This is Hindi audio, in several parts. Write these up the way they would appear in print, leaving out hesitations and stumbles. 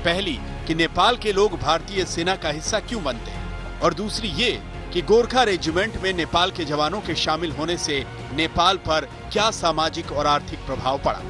पहली कि नेपाल के लोग भारतीय सेना का हिस्सा क्यों बनते हैं, और दूसरी ये कि गोरखा रेजिमेंट में नेपाल के जवानों के शामिल होने से नेपाल पर क्या सामाजिक और आर्थिक प्रभाव पड़ा।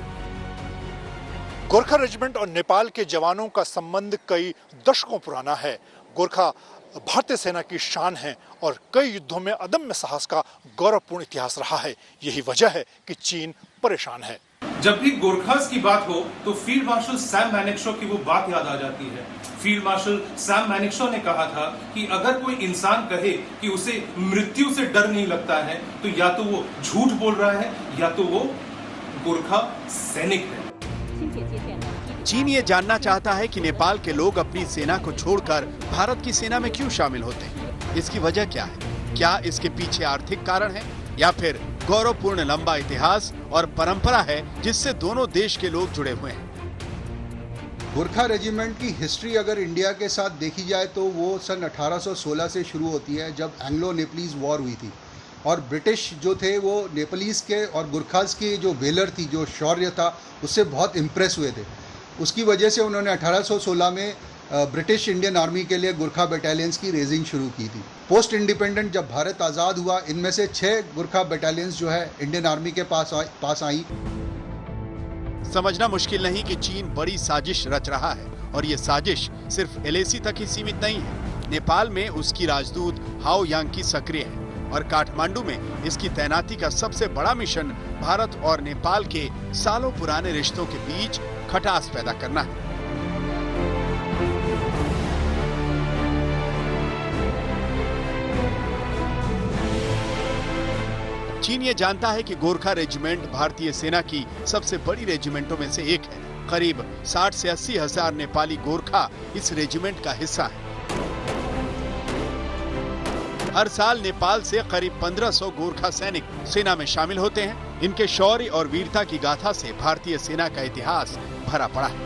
गोरखा रेजिमेंट और नेपाल के जवानों का संबंध कई दशकों पुराना है। गोरखा भारतीय सेना की शान है और कई युद्धों में अदम्य साहस का गौरवपूर्ण इतिहास रहा है। यही वजह है कि चीन परेशान है। जब भी गोरखास की बात हो तो फील्ड मार्शल सैम मैनेक्शॉ की वो बात याद आ जाती है। फील्ड मार्शल सैम मैनेक्शॉ ने कहा था कि अगर कोई इंसान कहे कि उसे मृत्यु से डर नहीं लगता है तो या तो वो झूठ बोल रहा है या तो वो गोरखा सैनिक है। चीन ये जानना चाहता है कि नेपाल के लोग अपनी सेना को छोड़कर भारत की सेना में क्यों शामिल होते हैं। इसकी वजह क्या है? क्या इसके पीछे आर्थिक कारण है या फिर गौरवपूर्ण लंबा इतिहास और परंपरा है जिससे दोनों देश के लोग जुड़े हुए हैं। गोरखा रेजिमेंट की हिस्ट्री अगर इंडिया के साथ देखी जाए तो वो सन 1816 से शुरू होती है, जब एंग्लो नेपलीज वॉर हुई थी और ब्रिटिश जो थे वो नेपलीज के और गुरखास की जो वेलर थी, जो शौर्य था, उससे बहुत इम्प्रेस हुए थे। उसकी वजह से उन्होंने 1816 में ब्रिटिश इंडियन आर्मी के लिए गुरखा बटालियंस की रेजिंग शुरू की थी। पोस्ट इंडिपेंडेंट जब भारत आज़ाद हुआ, इनमें से 6 गुरखा बटालियंस जो है इंडियन आर्मी के पास आई। समझना मुश्किल नहीं कि चीन बड़ी साजिश रच रहा है और ये साजिश सिर्फ एलएसी तक ही सीमित नहीं है। नेपाल में उसकी राजदूत हाओ यांकी सक्रिय है और काठमांडू में इसकी तैनाती का सबसे बड़ा मिशन भारत और नेपाल के सालों पुराने रिश्तों के बीच खटास पैदा करना है। चीन ये जानता है कि गोरखा रेजिमेंट भारतीय सेना की सबसे बड़ी रेजिमेंटों में से एक है। करीब 60 से 80 हजार नेपाली गोरखा इस रेजिमेंट का हिस्सा है। हर साल नेपाल से करीब 1500 गोरखा सैनिक सेना में शामिल होते हैं। इनके शौर्य और वीरता की गाथा से भारतीय सेना का इतिहास भरा पड़ा है।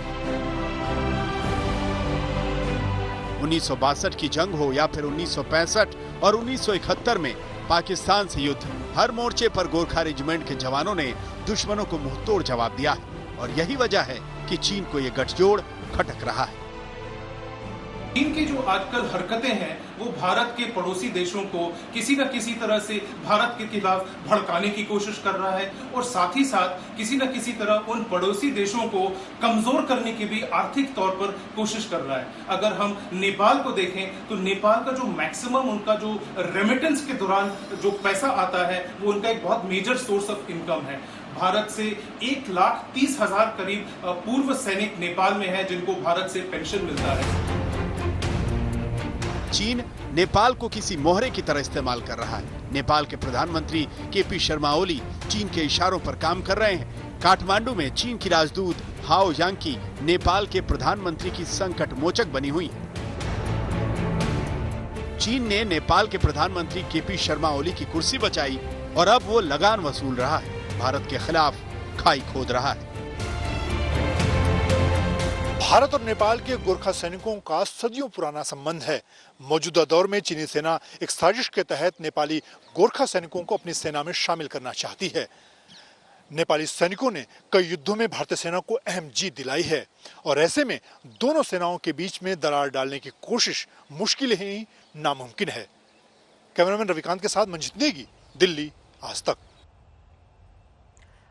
1962 की जंग हो या फिर 1965 और 1971 में पाकिस्तान से युद्ध, हर मोर्चे पर गोरखा रेजिमेंट के जवानों ने दुश्मनों को मुंहतोड़ जवाब दिया है और यही वजह है कि चीन को ये गठजोड़ खटक रहा है। चीन की जो आजकल हरकतें हैं वो भारत के पड़ोसी देशों को किसी न किसी तरह से भारत के खिलाफ भड़काने की कोशिश कर रहा है और साथ ही साथ किसी न किसी तरह उन पड़ोसी देशों को कमजोर करने की भी आर्थिक तौर पर कोशिश कर रहा है। अगर हम नेपाल को देखें तो नेपाल का जो मैक्सिमम उनका जो रेमिटेंस के दौरान जो पैसा आता है वो उनका एक बहुत मेजर सोर्स ऑफ इनकम है। भारत से 1,30,000 करीब पूर्व सैनिक नेपाल में है जिनको भारत से पेंशन मिलता है। चीन नेपाल को किसी मोहरे की तरह इस्तेमाल कर रहा है। नेपाल के प्रधानमंत्री केपी शर्मा ओली चीन के इशारों पर काम कर रहे हैं। काठमांडू में चीन की राजदूत हाओ यांकी नेपाल के प्रधानमंत्री की संकट मोचक बनी हुई है। चीन ने नेपाल के प्रधानमंत्री केपी शर्मा ओली की कुर्सी बचाई और अब वो लगान वसूल रहा है, भारत के खिलाफ खाई खोद रहा है। भारत और नेपाल के गोरखा सैनिकों का सदियों पुराना संबंध है। मौजूदा दौर में चीनी सेना एक साजिश के तहत नेपाली गोरखा सैनिकों को अपनी सेना में शामिल करना चाहती है। नेपाली सैनिकों ने कई युद्धों में भारतीय सेना को अहम जीत दिलाई है और ऐसे में दोनों सेनाओं के बीच में दरार डालने की कोशिश मुश्किल ही नामुमकिन है। कैमरामैन रविकांत के साथ मंजित नेगी, दिल्ली, आज तक।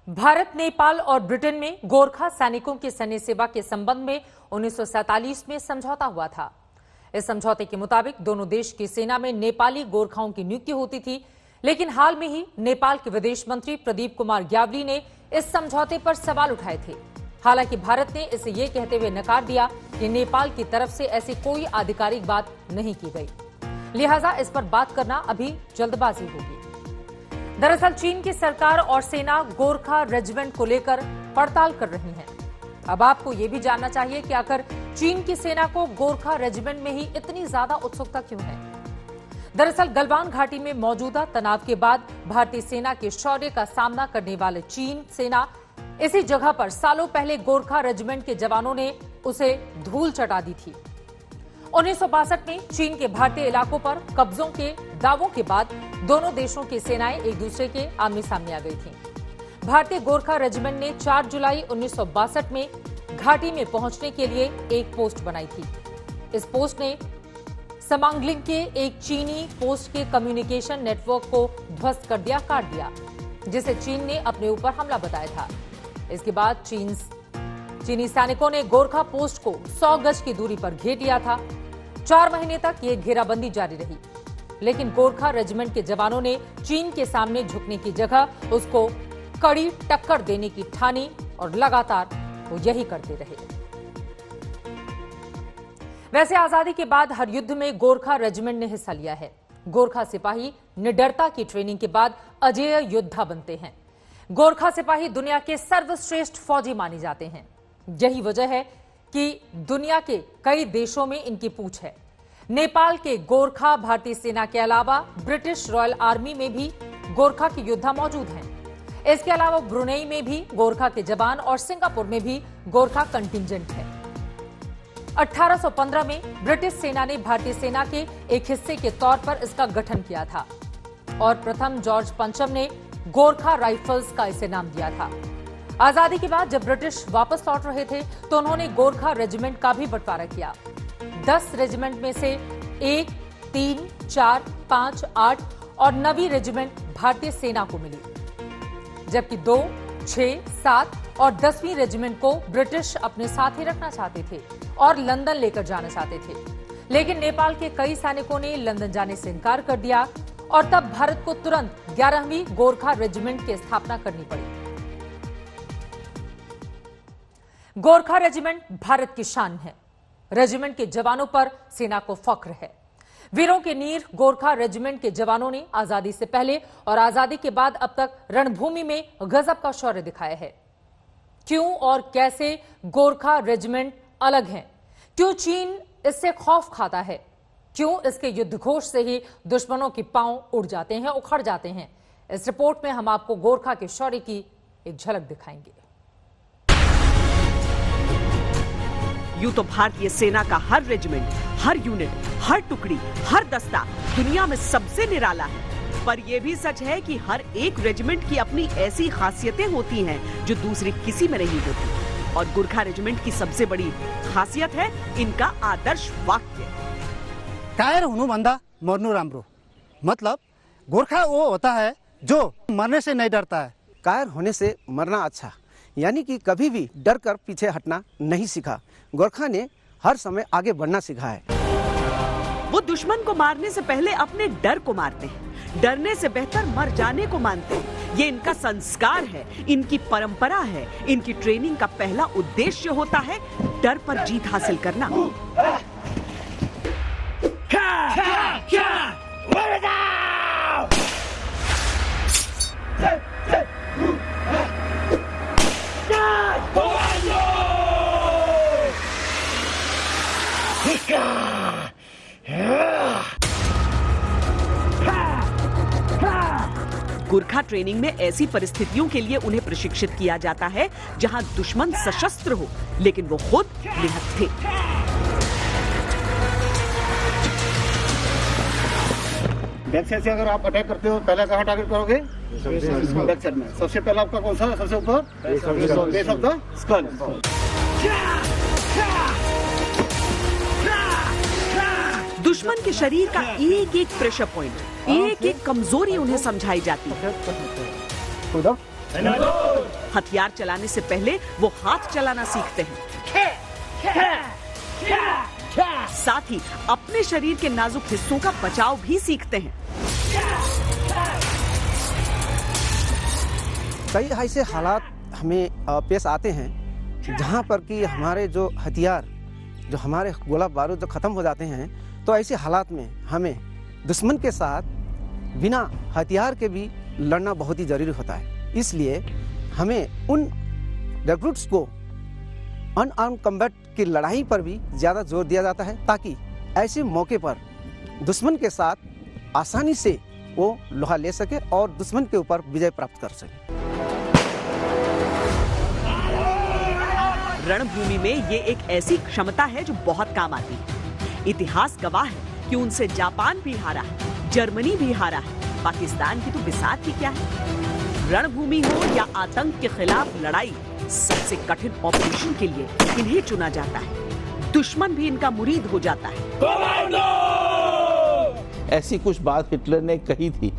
भारत, नेपाल और ब्रिटेन में गोरखा सैनिकों की सैन्य सेवा के संबंध में 1947 में समझौता हुआ था। इस समझौते के मुताबिक दोनों देश की सेना में नेपाली गोरखाओं की नियुक्ति होती थी, लेकिन हाल में ही नेपाल के विदेश मंत्री प्रदीप कुमार ग्यावली ने इस समझौते पर सवाल उठाए थे। हालांकि भारत ने इसे ये कहते हुए नकार दिया कि नेपाल की तरफ से ऐसी कोई आधिकारिक बात नहीं की गई, लिहाजा इस पर बात करना अभी जल्दबाजी होगी। दरअसल चीन की सरकार और सेना गोरखा रेजिमेंट को लेकर पड़ताल कर रही है। अब आपको ये भी जानना चाहिए कि आखिर चीन की सेना को गोरखा रेजिमेंट में ही इतनी ज्यादा उत्सुकता क्यों है। दरअसल गलवान घाटी में मौजूदा तनाव के बाद भारतीय सेना के शौर्य का सामना करने वाले चीन सेना इसी जगह पर सालों पहले गोरखा रेजिमेंट के जवानों ने उसे धूल चटा दी थी। 1962 में चीन के भारतीय इलाकों पर कब्जों के दावों के बाद दोनों देशों की सेनाएं एक दूसरे के आमने सामने आ गई थीं। भारतीय गोरखा रेजिमेंट ने 4 जुलाई 1962 में घाटी में पहुंचने के लिए एक पोस्ट बनाई थी। इस पोस्ट ने समांगलिंग के एक चीनी पोस्ट के कम्युनिकेशन नेटवर्क को ध्वस्त कर दिया, काट दिया, जिसे चीन ने अपने ऊपर हमला बताया था। इसके बाद चीनी सैनिकों ने गोरखा पोस्ट को 100 गज की दूरी पर घेर लिया था। 4 महीने तक ये घेराबंदी जारी रही, लेकिन गोरखा रेजिमेंट के जवानों ने चीन के सामने झुकने की जगह उसको कड़ी टक्कर देने की ठानी और लगातार वो यही करते रहे। वैसे आजादी के बाद हर युद्ध में गोरखा रेजिमेंट ने हिस्सा लिया है। गोरखा सिपाही निडरता की ट्रेनिंग के बाद अजेय योद्धा बनते हैं। गोरखा सिपाही दुनिया के सर्वश्रेष्ठ फौजी माने जाते हैं। यही वजह है कि दुनिया के कई देशों में इनकी पूछ है। नेपाल के गोरखा भारतीय सेना के अलावा ब्रिटिश रॉयल आर्मी में भी गोरखा के योद्धा मौजूद हैं। इसके अलावा ब्रुनेई में भी गोरखा के जवान और सिंगापुर में भी गोरखा कंटिंजेंट है। 1815 में ब्रिटिश सेना ने भारतीय सेना के एक हिस्से के तौर पर इसका गठन किया था और प्रथम जॉर्ज पंचम ने गोरखा राइफल्स का इसे नाम दिया था। आजादी के बाद जब ब्रिटिश वापस लौट रहे थे तो उन्होंने गोरखा रेजिमेंट का भी बंटवारा किया। 10 रेजिमेंट में से 1, 3, 4, 5, 8 और 9वीं रेजिमेंट भारतीय सेना को मिली, जबकि 2, 6, 7 और 10वीं रेजिमेंट को ब्रिटिश अपने साथ ही रखना चाहते थे और लंदन लेकर जाना चाहते थे। लेकिन नेपाल के कई सैनिकों ने लंदन जाने से इनकार कर दिया और तब भारत को तुरंत 11वीं गोरखा रेजिमेंट की स्थापना करनी पड़ी। गोरखा रेजिमेंट भारत की शान है। रेजिमेंट के जवानों पर सेना को फख्र है। वीरों के नीर गोरखा रेजिमेंट के जवानों ने आजादी से पहले और आजादी के बाद अब तक रणभूमि में गजब का शौर्य दिखाया है। क्यों और कैसे गोरखा रेजिमेंट अलग है? क्यों चीन इससे खौफ खाता है? क्यों इसके युद्ध घोष से ही दुश्मनों के पांव उड़ जाते हैं, उखड़ जाते हैं? इस रिपोर्ट में हम आपको गोरखा के शौर्य की एक झलक दिखाएंगे। यूं तो भारतीय सेना का हर रेजिमेंट, हर यूनिट, हर टुकड़ी, हर दस्ता दुनिया में सबसे निराला है। पर यह भी सच है कि हर एक रेजिमेंट की अपनी ऐसी खासियतें होती हैं जो दूसरी किसी में नहीं होती। और गोरखा रेजिमेंट की सबसे बड़ी खासियत है इनका आदर्श वाक्य। कायर हुनु भन्दा मर्नु राम्रो। मतलब गोरखा वो होता है जो मरने से नहीं डरता है। कायर होने से मरना अच्छा, यानी कि कभी भी डर कर पीछे हटना नहीं सीखा। गोरखा ने हर समय आगे बढ़ना सीखा है। वो दुश्मन को मारने से पहले अपने डर को मारते हैं, डरने से बेहतर मर जाने को मानते हैं। ये इनका संस्कार है, इनकी परंपरा है। इनकी ट्रेनिंग का पहला उद्देश्य होता है डर पर जीत हासिल करना। गोरखा ट्रेनिंग में ऐसी परिस्थितियों के लिए उन्हें प्रशिक्षित किया जाता है जहां दुश्मन सशस्त्र हो लेकिन वो खुद निहत्थे थे। बैक साइड से अगर आप अटैक करते हो, पहले कहाँ टारगेट करोगे? बैक साइड में। सबसे पहला आपका कौन सा? सबसे ऊपर बेस ऑफ द स्कल। दुश्मन के शरीर का एक एक प्रेशर पॉइंट, एक एक कमजोरी उन्हें समझाई जाती है। हथियार चलाने से पहले वो हाथ चलाना सीखते हैं। साथ ही अपने शरीर के नाजुक हिस्सों का बचाव भी सीखते हैं। कई ऐसे हालात हमें पेश आते हैं जहां पर कि हमारे जो हथियार, जो हमारे गोला बारूद जो खत्म हो जाते हैं, तो ऐसे हालात में हमें दुश्मन के साथ बिना हथियार के भी लड़ना बहुत ही जरूरी होता है। इसलिए हमें उन रिक्रूट्स को अनआर्म्ड कॉम्बैट की लड़ाई पर भी ज़्यादा जोर दिया जाता है, ताकि ऐसे मौके पर दुश्मन के साथ आसानी से वो लोहा ले सके और दुश्मन के ऊपर विजय प्राप्त कर सके। रणभूमि में ये एक ऐसी क्षमता है जो बहुत काम आती है। इतिहास गवाह है कि उनसे जापान भी हारा है, जर्मनी भी हारा है, पाकिस्तान की तो बिसात ही क्या है। रणभूमि हो या आतंक के खिलाफ लड़ाई, सबसे कठिन ऑपरेशन के लिए इन्हें चुना जाता है। दुश्मन भी इनका मुरीद हो जाता है। ऐसी कुछ बात हिटलर ने कही थी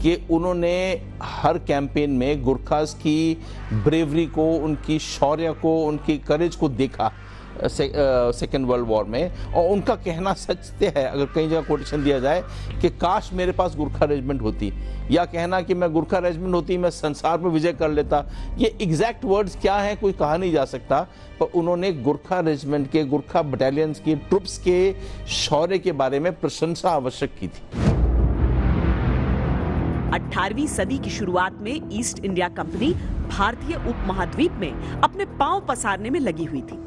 कि उन्होंने हर कैंपेन में गुरखास की ब्रेवरी को, उनकी शौर्य को, उनकी करेज को देखा सेकेंड वर्ल्ड वॉर में, और उनका कहना सच है, अगर कहीं जगह कोटेशन दिया जाए कि काश मेरे पास गुरखा रेजिमेंट होती, या कहना कि मैं गुरखा रेजिमेंट होती मैं संसार पर विजय कर लेता। ये एग्जैक्ट वर्ड्स क्या हैं कोई कहा नहीं जा सकता, पर उन्होंने गुरखा रेजिमेंट के, गुरखा बटालियंस की ट्रुप्स के शौर्य के बारे में प्रशंसा आवश्यक की थी। 18वीं सदी की शुरुआत में ईस्ट इंडिया कंपनी भारतीय उपमहाद्वीप में अपने पांव पसारने में लगी हुई थी।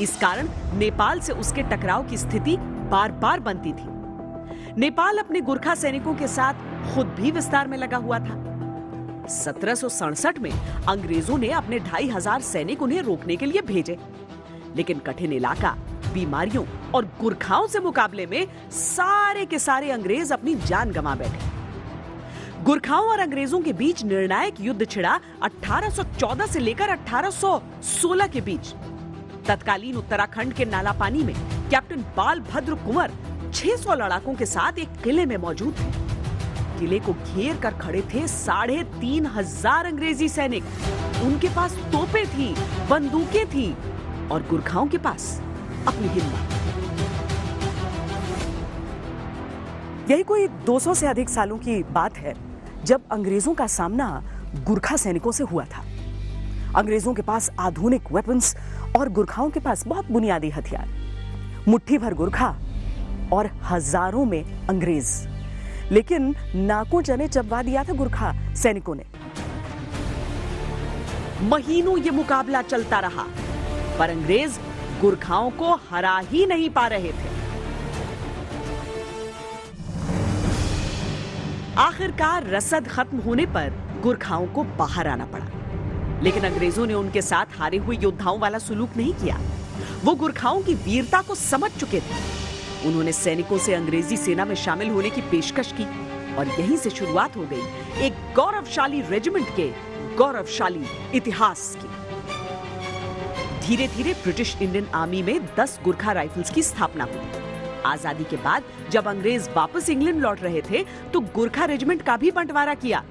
इस कारण नेपाल से उसके टकराव की स्थिति बार बार बनती थी। नेपाल अपने गुरखा सैनिकों के साथ खुद भी विस्तार में लगा हुआ था। 1767 में अंग्रेजों ने अपने 2500 सैनिक उन्हें रोकने के लिए भेजे, लेकिन कठिन इलाका, बीमारियों और गुरखाओं से मुकाबले में सारे के सारे अंग्रेज अपनी जान गंवा बैठे। गुरखाओं और अंग्रेजों के बीच निर्णायक युद्ध छिड़ा 1814 से लेकर 1816 के बीच। तत्कालीन उत्तराखंड के नालापानी में कैप्टन बालभद्र कुंवर 600 लड़ाकों के साथ एक किले में मौजूद थे। किले को घेर कर खड़े थे 3500 अंग्रेजी सैनिक। उनके पास तोपें थी, बंदूकें थी और गुरखाओं के पास अपनी हिम्मत। यही कोई 200 से अधिक सालों की बात है जब अंग्रेजों का सामना गुरखा सैनिकों से हुआ था। अंग्रेजों के पास आधुनिक वेपन्स और गुरखाओं के पास बहुत बुनियादी हथियार। मुट्ठी भर गुरखा और हजारों में अंग्रेज, लेकिन नाकों चने चबवा दिया था गुरखा सैनिकों ने। महीनों ये मुकाबला चलता रहा, पर अंग्रेज गुरखाओं को हरा ही नहीं पा रहे थे। आखिरकार रसद खत्म होने पर गुरखाओं को बाहर आना पड़ा, लेकिन अंग्रेजों ने उनके साथ हारे हुए योद्धाओं वाला सुलूक नहीं किया। वो गुरखाओं की वीरता को समझ चुके थे। उन्होंने सैनिकों से अंग्रेजी सेना में शामिल होने की पेशकश की और यहीं से शुरुआत हो गई एक गौरवशाली रेजिमेंट के गौरवशाली इतिहास की। धीरे धीरे ब्रिटिश इंडियन आर्मी में 10 गुरखा राइफल्स की स्थापना हुई। आजादी के बाद जब अंग्रेज वापस इंग्लैंड लौट रहे थे तो गुरखा रेजिमेंट का भी बंटवारा किया।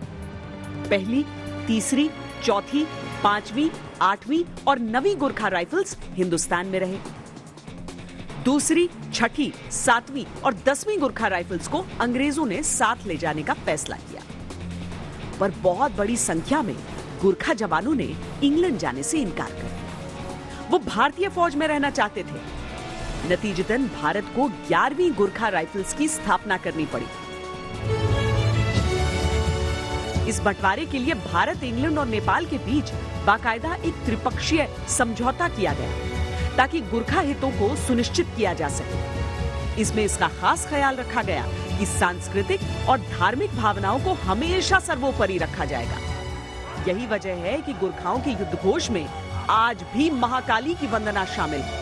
पहली, तीसरी, चौथी, 5वीं, 8वीं और 9वीं गुरखा राइफल्स हिंदुस्तान में रहे। दूसरी, छठी, 7वीं और 10वीं गुरखा राइफल्स को अंग्रेजों ने साथ ले जाने का फैसला किया, पर बहुत बड़ी संख्या में गुरखा जवानों ने इंग्लैंड जाने से इनकार कर दिया। वो भारतीय फौज में रहना चाहते थे। नतीजतन भारत को 11वीं गुरखा राइफल्स की स्थापना करनी पड़ी। इस बंटवारे के लिए भारत, इंग्लैंड और नेपाल के बीच बाकायदा एक त्रिपक्षीय समझौता किया गया ताकि गुरखा हितों को सुनिश्चित किया जा सके। इसमें इसका खास ख्याल रखा गया कि सांस्कृतिक और धार्मिक भावनाओं को हमेशा सर्वोपरि रखा जाएगा। यही वजह है कि गुरखाओं के युद्ध घोष में आज भी महाकाली की वंदना शामिल है।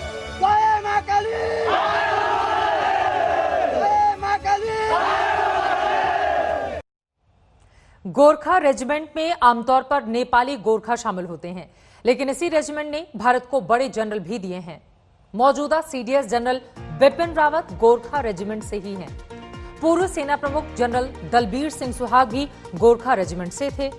गोरखा रेजिमेंट में आमतौर पर नेपाली गोरखा शामिल होते हैं, लेकिन इसी रेजिमेंट ने भारत को बड़े जनरल भी दिए हैं। मौजूदा CDS general Bipin Rawat Gorkha regiment से ही हैं। पूर्व सेना प्रमुख जनरल दलबीर सिंह सुहाग भी गोरखा रेजिमेंट से थे।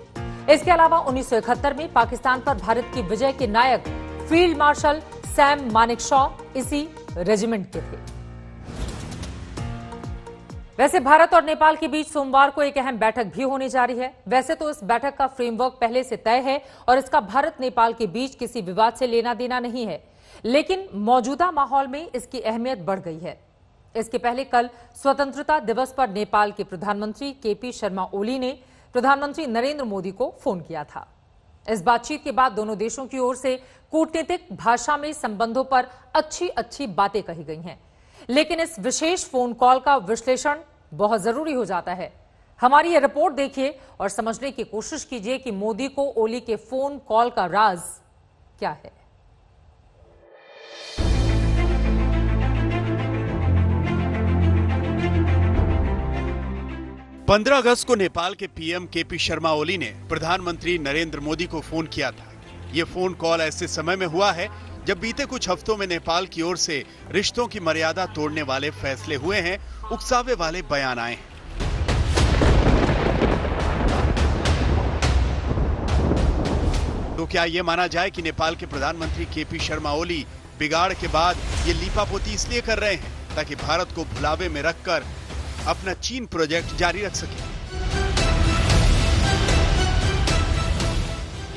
इसके अलावा 1971 में पाकिस्तान पर भारत की विजय के नायक फील्ड मार्शल सैम मानेकशॉ इसी रेजिमेंट के थे। वैसे भारत और नेपाल के बीच सोमवार को एक अहम बैठक भी होने जा रही है। वैसे तो इस बैठक का फ्रेमवर्क पहले से तय है और इसका भारत नेपाल के बीच किसी विवाद से लेना देना नहीं है, लेकिन मौजूदा माहौल में इसकी अहमियत बढ़ गई है। इसके पहले कल स्वतंत्रता दिवस पर नेपाल के प्रधानमंत्री केपी शर्मा ओली ने प्रधानमंत्री नरेंद्र मोदी को फोन किया था। इस बातचीत के बाद दोनों देशों की ओर से कूटनीतिक भाषा में संबंधों पर अच्छी बातें कही गई हैं, लेकिन इस विशेष फोन कॉल का विश्लेषण बहुत जरूरी हो जाता है। हमारी ये रिपोर्ट देखिए और समझने की कोशिश कीजिए कि मोदी को ओली के फोन कॉल का राज क्या है। 15 अगस्त को नेपाल के पीएम केपी शर्मा ओली ने प्रधानमंत्री नरेंद्र मोदी को फोन किया था। ये फोन कॉल ऐसे समय में हुआ है जब बीते कुछ हफ्तों में नेपाल की ओर से रिश्तों की मर्यादा तोड़ने वाले फैसले हुए हैं, उकसावे वाले बयान आए हैं। तो क्या यह माना जाए कि नेपाल के प्रधानमंत्री केपी शर्मा ओली बिगाड़ के बाद ये लीपापोती इसलिए कर रहे हैं ताकि भारत को भुलावे में रखकर अपना चीन प्रोजेक्ट जारी रख सके,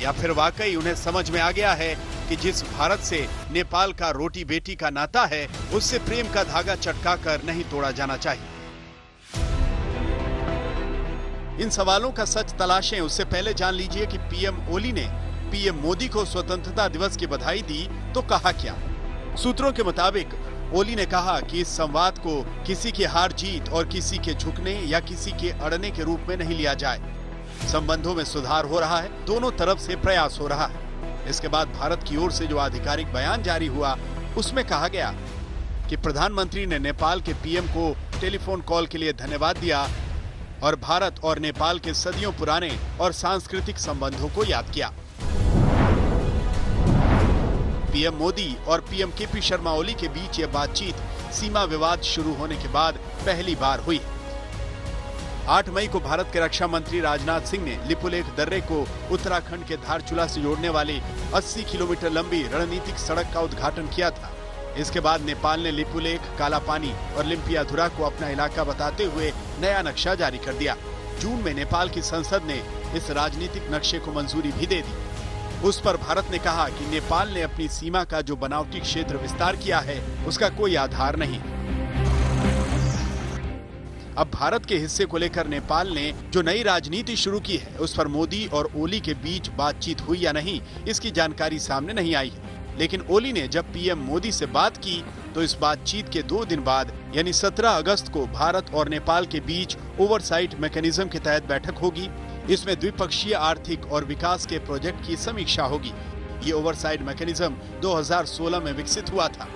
या फिर वाकई उन्हें समझ में आ गया है कि जिस भारत से नेपाल का रोटी बेटी का नाता है उससे प्रेम का धागा चटकाकर नहीं तोड़ा जाना चाहिए। इन सवालों का सच तलाशें उससे पहले जान लीजिए कि पीएम ओली ने पीएम मोदी को स्वतंत्रता दिवस की बधाई दी तो कहा क्या। सूत्रों के मुताबिक ओली ने कहा कि इस संवाद को किसी की हार जीत और किसी के झुकने या किसी के अड़ने के रूप में नहीं लिया जाए। संबंधों में सुधार हो रहा है, दोनों तरफ से प्रयास हो रहा है। इसके बाद भारत की ओर से जो आधिकारिक बयान जारी हुआ उसमें कहा गया कि प्रधानमंत्री ने नेपाल के पीएम को टेलीफोन कॉल के लिए धन्यवाद दिया और भारत और नेपाल के सदियों पुराने और सांस्कृतिक संबंधों को याद किया। पीएम मोदी और पीएम केपी शर्मा ओली के बीच यह बातचीत सीमा विवाद शुरू होने के बाद पहली बार हुई। 8 मई को भारत के रक्षा मंत्री राजनाथ सिंह ने लिपुलेख दर्रे को उत्तराखंड के धारचूला से जोड़ने वाली 80 किलोमीटर लंबी रणनीतिक सड़क का उद्घाटन किया था। इसके बाद नेपाल ने लिपुलेख, कालापानी और लिम्पियाधुरा को अपना इलाका बताते हुए नया नक्शा जारी कर दिया। जून में नेपाल की संसद ने इस राजनीतिक नक्शे को मंजूरी भी दे दी। उस पर भारत ने कहा कि नेपाल ने अपनी सीमा का जो बनावटी क्षेत्र विस्तार किया है उसका कोई आधार नहीं। अब भारत के हिस्से को लेकर नेपाल ने जो नई राजनीति शुरू की है उस पर मोदी और ओली के बीच बातचीत हुई या नहीं इसकी जानकारी सामने नहीं आई है। लेकिन ओली ने जब पीएम मोदी से बात की तो इस बातचीत के 2 दिन बाद यानी 17 अगस्त को भारत और नेपाल के बीच ओवरसाइट मैकेनिज्म के तहत बैठक होगी। इसमें द्विपक्षीय आर्थिक और विकास के प्रोजेक्ट की समीक्षा होगी। ये ओवरसाइट मैकेनिज्म 2016 में विकसित हुआ था।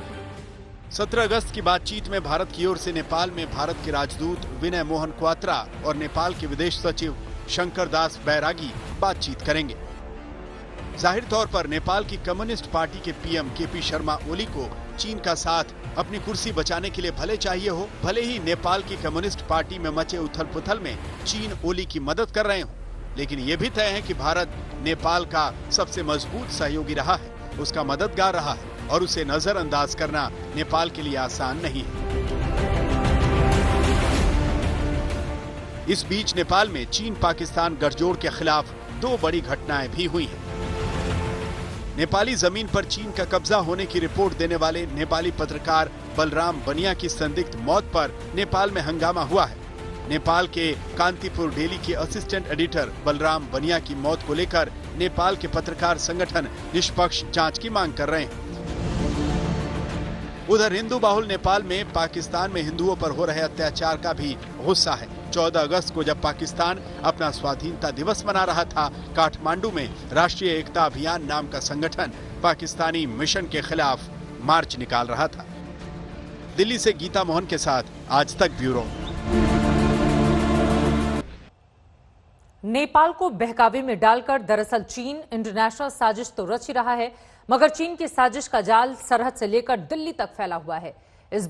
17 अगस्त की बातचीत में भारत की ओर से नेपाल में भारत के राजदूत विनय मोहन क्वात्रा और नेपाल के विदेश सचिव शंकर दास बैरागी बातचीत करेंगे। जाहिर तौर पर नेपाल की कम्युनिस्ट पार्टी के पीएम केपी शर्मा ओली को चीन का साथ अपनी कुर्सी बचाने के लिए भले चाहिए हो, भले ही नेपाल की कम्युनिस्ट पार्टी में मचे उथल-पुथल में चीन ओली की मदद कर रहे हो, लेकिन ये भी तय है कि भारत नेपाल का सबसे मजबूत सहयोगी रहा है, उसका मददगार रहा है और उसे नजरअंदाज करना नेपाल के लिए आसान नहीं है। इस बीच नेपाल में चीन पाकिस्तान गठजोड़ के खिलाफ 2 बड़ी घटनाएं भी हुई हैं। नेपाली जमीन पर चीन का कब्जा होने की रिपोर्ट देने वाले नेपाली पत्रकार बलराम बनिया की संदिग्ध मौत पर नेपाल में हंगामा हुआ है। नेपाल के कांतिपुर डेली के असिस्टेंट एडिटर बलराम बनिया की मौत को लेकर नेपाल के पत्रकार संगठन निष्पक्ष जांच की मांग कर रहे हैं। उधर हिंदू बाहुल नेपाल में पाकिस्तान में हिंदुओं पर हो रहे अत्याचार का भी गुस्सा है। 14 अगस्त को जब पाकिस्तान अपना स्वाधीनता दिवस मना रहा था, काठमांडू में राष्ट्रीय एकता अभियान नाम का संगठन पाकिस्तानी मिशन के खिलाफ मार्च निकाल रहा था। दिल्ली से गीता मोहन के साथ आज तक ब्यूरो। नेपाल को बहकावे में डालकर दरअसल चीन इंटरनेशनल साजिश तो रच ही रहा है, मगर चीन की साजिश का जाल सरहद से लेकर दिल्ली तक फैला हुआ है।